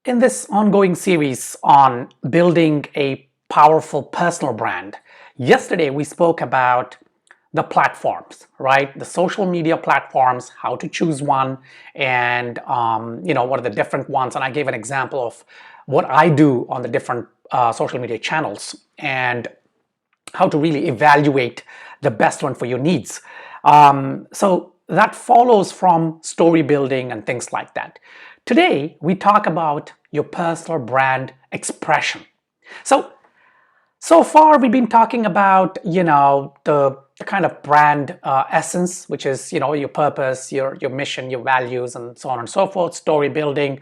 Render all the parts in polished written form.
In this ongoing series on building a powerful personal brand, yesterday we spoke about the platforms, right? The social media platforms, how to choose one, and what are the different ones. And I gave an example of what I do on the different social media channels and how to really evaluate the best one for your needs. So that follows from story building and things like that. Today, we talk about your personal brand expression. So far we've been talking about, the kind of brand essence, which is, your purpose, your mission, your values, and so on and so forth, story building,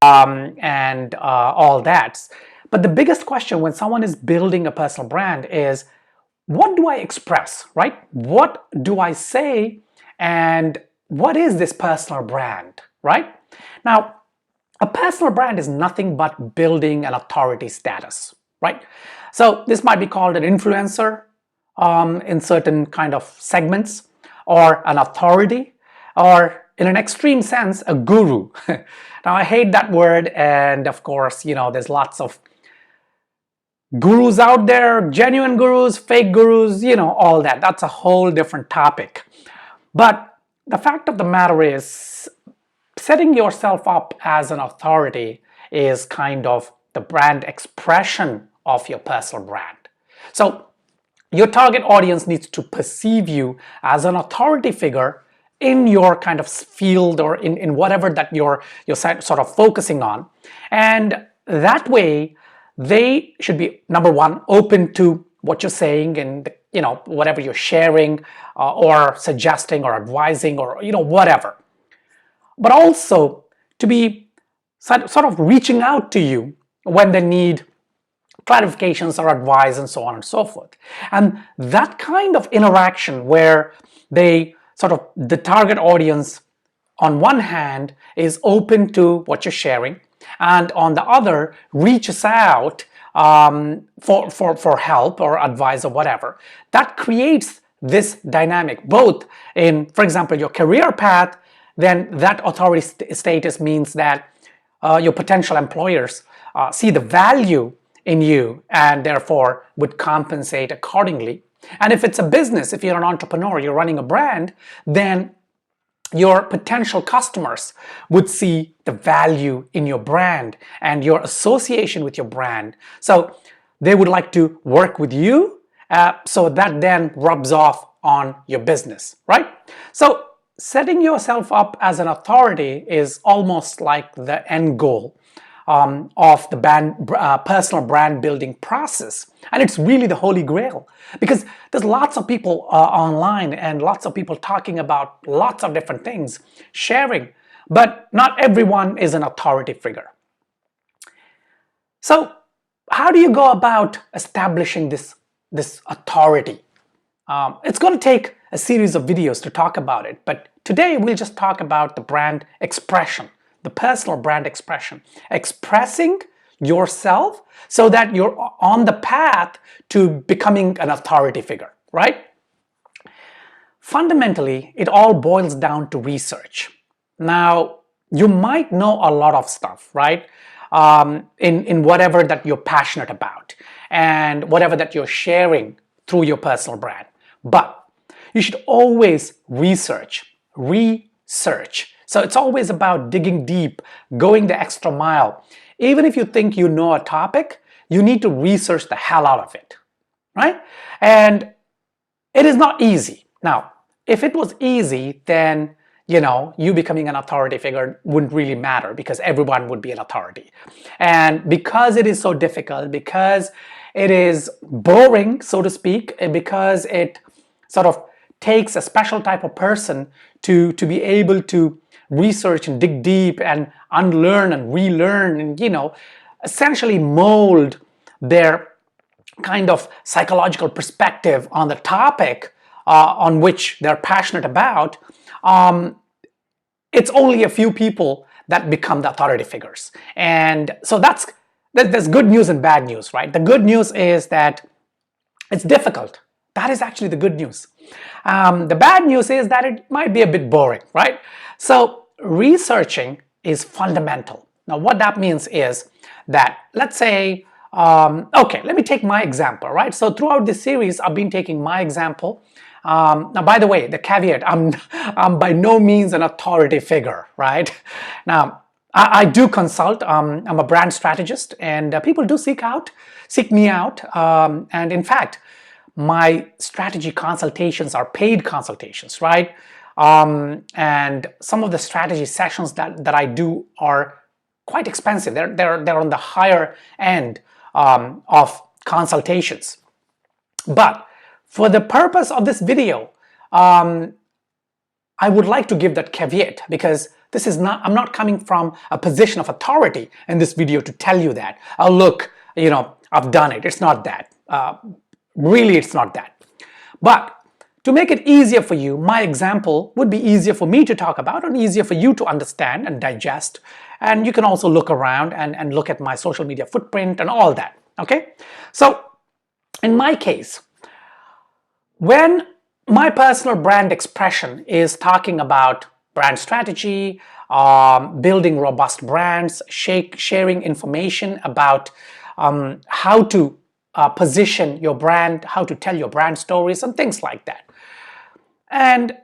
and all that. But the biggest question when someone is building a personal brand is, what do I express, right? What do I say? And what is this personal brand, right? Now, a personal brand is nothing but building an authority status, right? So this might be called an influencer in certain kind of segments, or an authority, or in an extreme sense, a guru. Now, I hate that word, and of course, there's lots of gurus out there, genuine gurus, fake gurus, all that. That's a whole different topic. But the fact of the matter is, setting yourself up as an authority is kind of the brand expression of your personal brand. So your target audience needs to perceive you as an authority figure in your kind of field, or in whatever that you're sort of focusing on. And that way, they should be, number one, open to what you're saying and whatever you're sharing, or suggesting or advising, or whatever. But also to be sort of reaching out to you when they need clarifications or advice, and so on and so forth. And that kind of interaction where the target audience on one hand is open to what you're sharing, and on the other reaches out for help or advice or whatever, that creates this dynamic both in, for example, your career path. Then that authority status means that your potential employers see the value in you and therefore would compensate accordingly. And if it's a business, if you're an entrepreneur, you're running a brand, then your potential customers would see the value in your brand and your association with your brand. So they would like to work with you, so that then rubs off on your business, right? So setting yourself up as an authority is almost like the end goal of the personal brand building process. And it's really the holy grail, because there's lots of people online and lots of people talking about lots of different things, sharing, but not everyone is an authority figure. So how do you go about establishing this authority? It's going to take a series of videos to talk about it, but today we'll just talk about the brand expression, the personal brand expression, expressing yourself so that you're on the path to becoming an authority figure, right? Fundamentally, it all boils down to research. Now, you might know a lot of stuff, right? In whatever that you're passionate about and whatever that you're sharing through your personal brand. But you should always research. So it's always about digging deep, going the extra mile. Even if you think you know a topic, you need to research the hell out of it, right? And it is not easy. Now, if it was easy, then you becoming an authority figure wouldn't really matter, because everyone would be an authority. And because it is so difficult, because it is boring, so to speak, and because it sort of takes a special type of person to be able to research and dig deep and unlearn and relearn and essentially mold their kind of psychological perspective on the topic on which they're passionate about, it's only a few people that become the authority figures. And so there's good news and bad news, right? The good news is that it's difficult. That is actually the good news. The bad news is that it might be a bit boring, right? So researching is fundamental. Now, what that means is that, let's say, okay, let me take my example, right? So throughout this series, I've been taking my example. Now, by the way, the caveat, I'm by no means an authority figure, right? Now, I do consult. I'm a brand strategist, and people do seek me out. And in fact, my strategy consultations are paid consultations, right? And some of the strategy sessions that I do are quite expensive. They're on the higher end of consultations. But for the purpose of this video, I would like to give that caveat, because I'm not coming from a position of authority in this video to tell you that, oh look, I've done it. It's not that. Really, it's not that. But to make it easier for you, my example would be easier for me to talk about and easier for you to understand and digest. And you can also look around and look at my social media footprint and all that. Okay? So in my case, when my personal brand expression is talking about brand strategy, building robust brands, sharing information about how to position your brand, how to tell your brand stories and things like that. And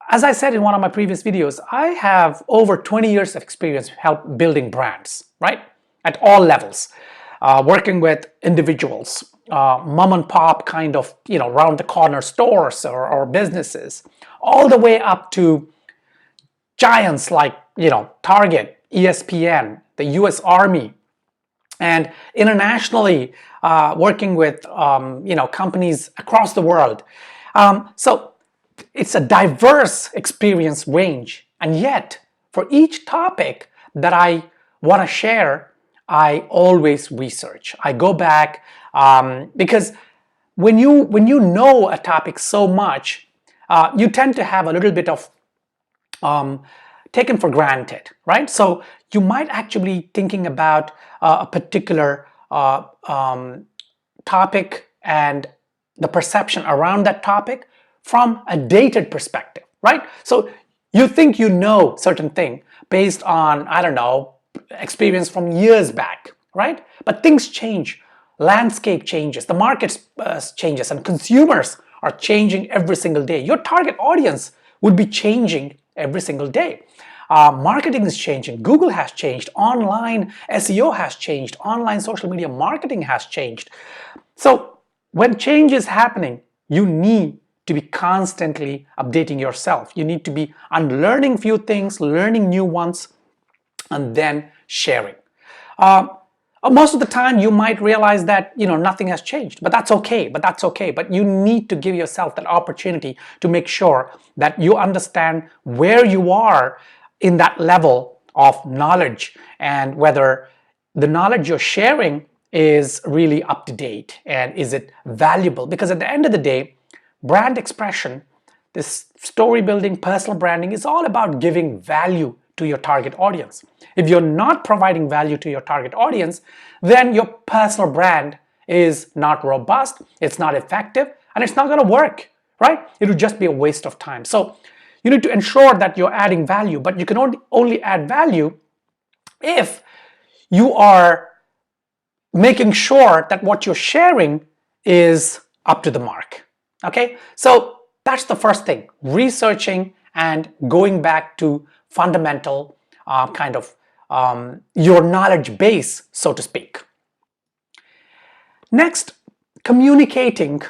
as I said in one of my previous videos, I have over 20 years of experience help building brands, right? At all levels, working with individuals, mom and pop kind of, round the corner stores or businesses, all the way up to giants like, Target, ESPN, the US Army, and internationally working with, companies across the world. So it's a diverse experience range, and yet for each topic that I want to share, I always research. I go back because when you know a topic so much, you tend to have a little bit of taken for granted, right? So you might actually be thinking about a particular topic and the perception around that topic from a dated perspective, right? So you think you know certain thing based on, I don't know, experience from years back, right? But things change, landscape changes, the market changes, and consumers are changing every single day. Your target audience would be changing every single day. Marketing is changing. Google has changed. Online SEO has changed. Online social media marketing has changed. So when change is happening, you need to be constantly updating yourself. You need to be unlearning few things, learning new ones, and then sharing. Most of the time you might realize that nothing has changed, but that's okay. But you need to give yourself that opportunity to make sure that you understand where you are in that level of knowledge and whether the knowledge you're sharing is really up to date and is it valuable. Because at the end of the day, brand expression, this story building, personal branding is all about giving value to your target audience. If you're not providing value to your target audience, then your personal brand is not robust, it's not effective, and it's not going to work, right? It would just be a waste of time. So you need to ensure that you're adding value, but you can only add value if you are making sure that what you're sharing is up to the mark. Okay, so that's the first thing, researching and going back to fundamental your knowledge base, so to speak. Next, communicating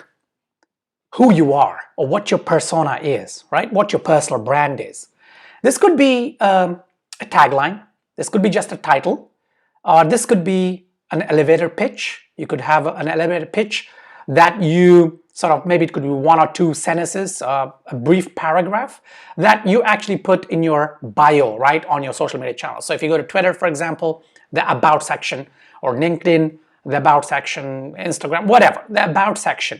who you are or what your persona is, right? What your personal brand is. This could be a tagline. This could be just a title. This could be an elevator pitch. You could have an elevator pitch that you maybe it could be 1 or 2 sentences, a brief paragraph that you actually put in your bio, right, on your social media channel. So if you go to Twitter, for example, the About section, or LinkedIn, the About section, Instagram, whatever, the About section.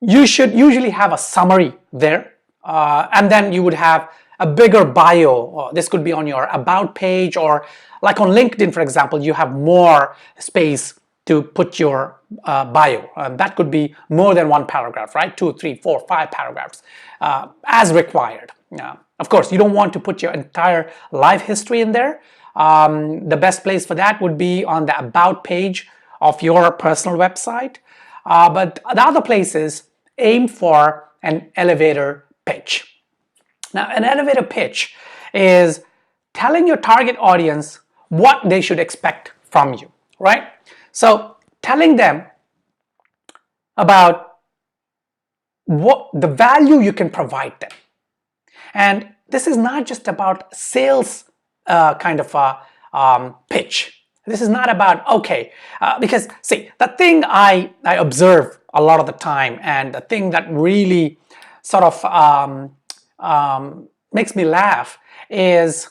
You should usually have a summary there, and then you would have a bigger bio. This could be on your About page, or like on LinkedIn, for example, you have more space to put your bio. That could be more than 1 paragraph, right? 2, 3, 4, 5 paragraphs as required. Of course, you don't want to put your entire life history in there. The best place for that would be on the About page of your personal website. But the other places, aim for an elevator pitch. Now, an elevator pitch is telling your target audience what they should expect from you, right? So telling them about what the value you can provide them. And this is not just about sales kind of a pitch. This is not about, okay, because see, the thing I observe a lot of the time, and the thing that really sort of makes me laugh is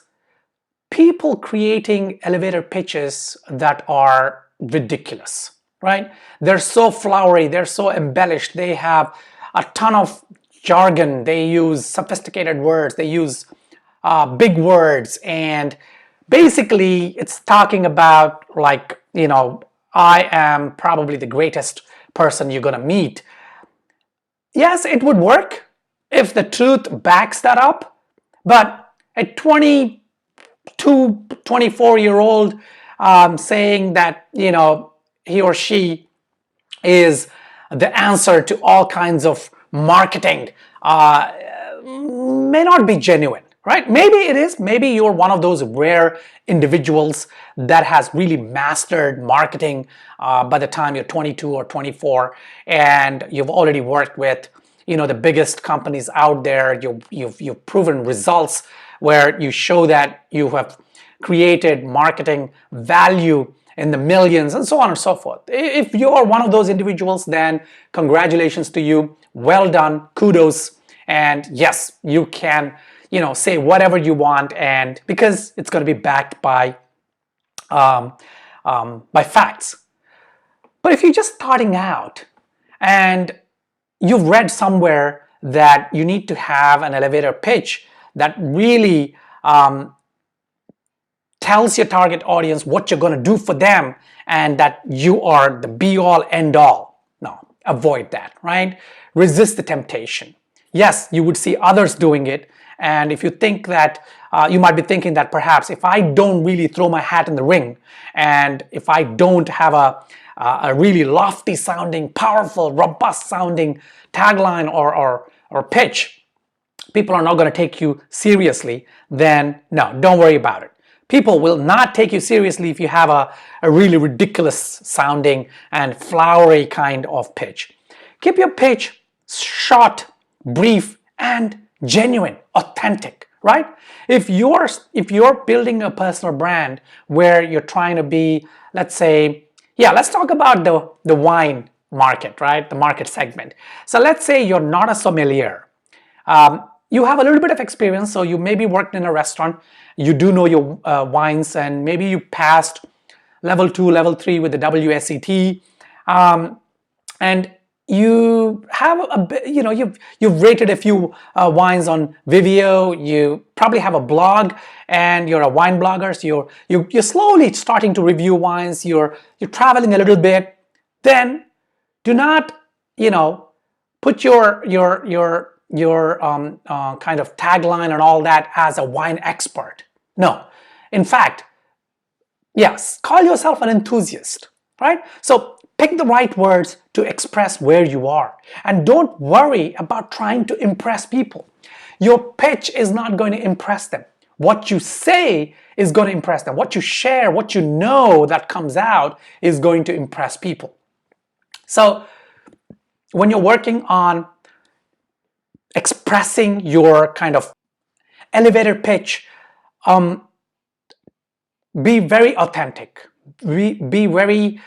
people creating elevator pitches that are ridiculous, right? They're so flowery, they're so embellished, they have a ton of jargon, they use sophisticated words, they use big words, and basically it's talking about, like, you know, I am probably the greatest person you're gonna meet. Yes, it would work if the truth backs that up, but a 22, 24-year-old saying that, you know, he or she is the answer to all kinds of marketing may not be genuine, right? Maybe it is. Maybe you're one of those rare individuals that has really mastered marketing by the time you're 22 or 24, and you've already worked with, you know, the biggest companies out there. You've proven results where you show that you have created marketing value in the millions and so on and so forth. If you're one of those individuals, then congratulations to you. Well done, kudos, and yes, you can, you know, say whatever you want, and because it's going to be backed by facts. But if you're just starting out and you've read somewhere that you need to have an elevator pitch that really tells your target audience what you're going to do for them and that you are the be-all end-all. No, avoid that, right? Resist the temptation. Yes, you would see others doing it, and if you think that, you might be thinking that perhaps if I don't really throw my hat in the ring, and if I don't have a really lofty sounding, powerful, robust sounding tagline or pitch, people are not going to take you seriously, then no, don't worry about it. People will not take you seriously if you have a really ridiculous sounding and flowery kind of pitch. Keep your pitch short, brief, and genuine, authentic, right? If you're building a personal brand where you're trying to be, let's say, yeah, let's talk about the wine market, right? The market segment. So let's say you're not a sommelier. You have a little bit of experience, so you maybe worked in a restaurant, you do know your wines, and maybe you passed level 2, level 3 with the WSET, and you have you know, you've rated a few wines on Viveo. You probably have a blog, and you're a wine blogger, so you're slowly starting to review wines. You're traveling a little bit. Then do not, you know, put your kind of tagline and all that as a wine expert. No, in fact, yes, call yourself an enthusiast, right? So pick the right words to express where you are, and don't worry about trying to impress people. Your pitch is not going to impress them. What you say is going to impress them. What you share, what you know that comes out is going to impress people. So when you're working on expressing your kind of elevator pitch, be very authentic, be very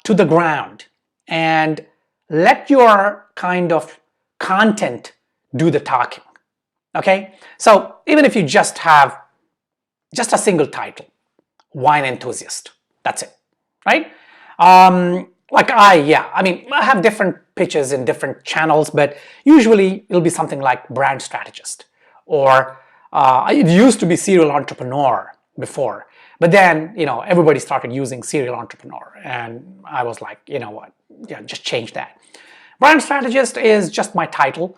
to the ground, and let your kind of content do the talking. Okay, so even if you just have just a single title, wine enthusiast, that's it, right? Like I mean, I have different pitches in different channels, but usually it'll be something like brand strategist, or it used to be serial entrepreneur before, but then, you know, everybody started using serial entrepreneur, and I was like, you know what, yeah, just change that. Brand strategist is just my title.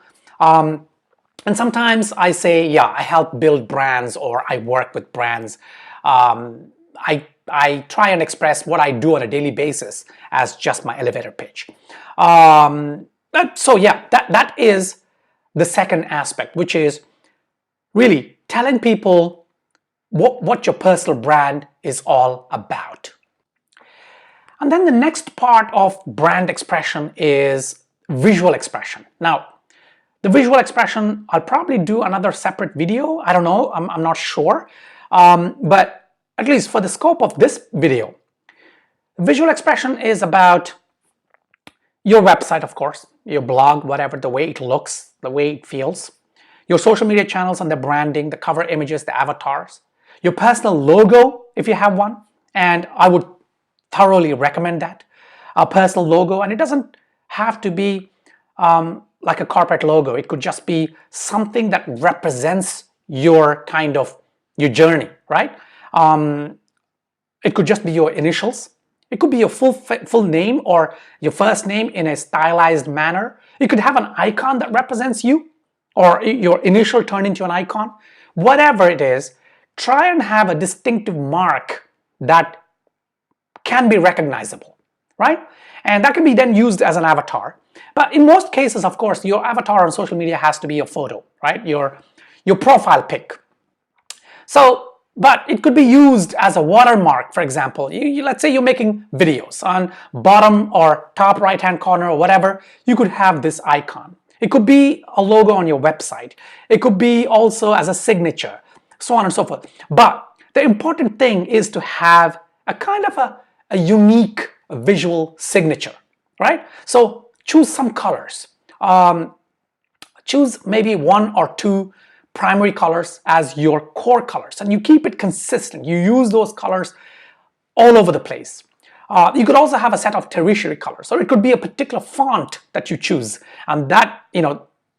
And sometimes I say, yeah, I help build brands or I work with brands. I try and express what I do on a daily basis as just my elevator pitch. So yeah, that is the second aspect, which is really telling people what your personal brand is all about. And then the next part of brand expression is visual expression. Now, the visual expression, I'll probably do another separate video. I don't know, I'm not sure. But at least for the scope of this video, visual expression is about your website, of course, your blog, whatever, the way it looks, the way it feels, your social media channels and the branding, the cover images, the avatars, your personal logo, if you have one, and I would thoroughly recommend that, a personal logo, and it doesn't have to be like a corporate logo. It could just be something that represents your your journey, right? It could just be your initials. It could be your full name or your first name in a stylized manner. You could have an icon that represents you, or your initial turned into an icon. Whatever it is, try and have a distinctive mark that can be recognizable, right? And that can be then used as an avatar. But in most cases, of course, your avatar on social media has to be your photo, right? Your profile pic. So, but it could be used as a watermark, for example. Let's say you're making videos on bottom or top right-hand corner or whatever, you could have this icon. It could be a logo on your website. It could be also as a signature, so on and so forth. But the important thing is to have a kind of a unique visual signature, right? So choose some colors. Choose maybe one or two primary colors as your core colors, and you keep it consistent. You use those colors all over the place. You could also have a set of tertiary colors, or it could be a particular font that you choose, and that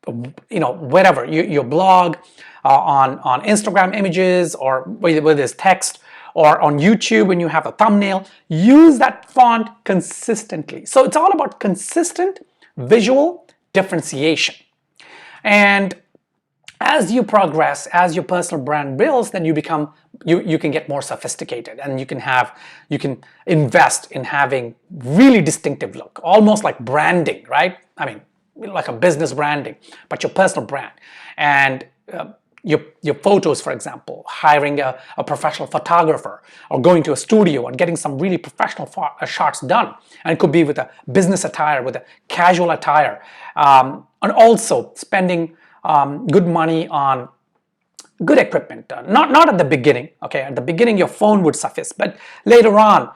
wherever your blog, on Instagram images, or whether it's text, or on YouTube when you have a thumbnail, use that font consistently. So it's all about consistent visual differentiation. And as you progress, as your personal brand builds, then you can get more sophisticated, and you can invest in having really distinctive look, almost like branding, right? I mean, like a business branding, but your personal brand. And your photos, for example, hiring a professional photographer, or going to a studio and getting some really professional shots done. And it could be with a business attire, with a casual attire, and also spending good money on good equipment. Not at the beginning, okay? At the beginning, your phone would suffice, but later on,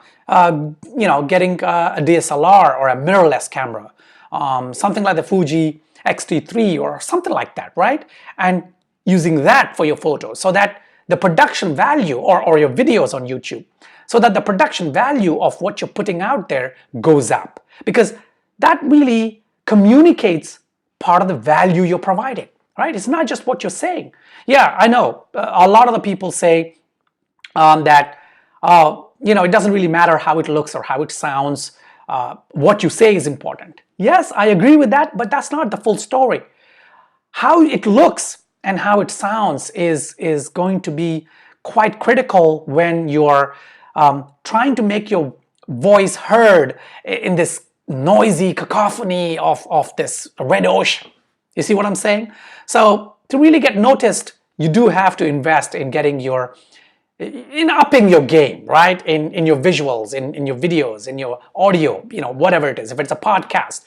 getting a DSLR or a mirrorless camera, something like the Fuji X-T3 or something like that, right? And using that for your photos, so that the production value, or your videos on YouTube, so that the production value of what you're putting out there goes up, because that really communicates part of the value you're providing, right? It's not just what you're saying. Yeah, I know a lot of the people say that it doesn't really matter how it looks or how it sounds. What you say is important. Yes, I agree with that, but that's not the full story. How it looks and how it sounds is going to be quite critical when you're trying to make your voice heard in this noisy cacophony of this red ocean. You see what I'm saying? So to really get noticed, you do have to invest in upping your game, right? In your visuals, in your videos, in your audio, whatever it is. If it's a podcast,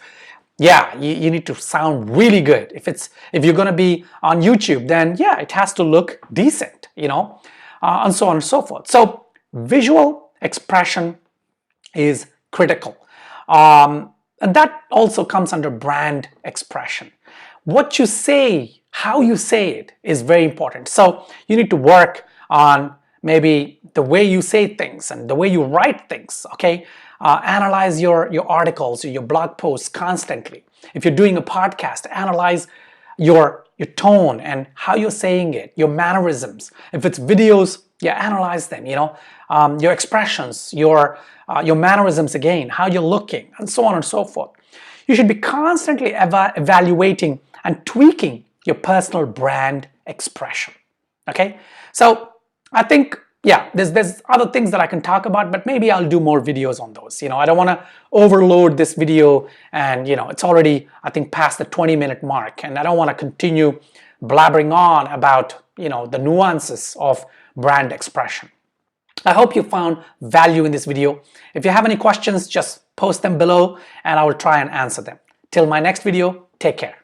yeah, you need to sound really good. If you're going to be on YouTube, then yeah, it has to look decent, and so on and so forth. So visual expression is critical. And that also comes under brand expression. What you say, how you say it is very important. So you need to work on maybe the way you say things and the way you write things, okay? Analyze your articles or your blog posts constantly. If you're doing a podcast, analyze your tone and how you're saying it, your mannerisms. If it's videos, yeah, analyze them, your expressions, your mannerisms again, how you're looking, and so on and so forth. You should be constantly evaluating and tweaking your personal brand expression. Okay, so I think, yeah, there's other things that I can talk about, but maybe I'll do more videos on those. I don't want to overload this video, and it's already, I think, past the 20-minute mark, and I don't want to continue blabbering on about the nuances of brand expression. I hope you found value in this video. If you have any questions, just post them below and I will try and answer them. Till my next video, take care.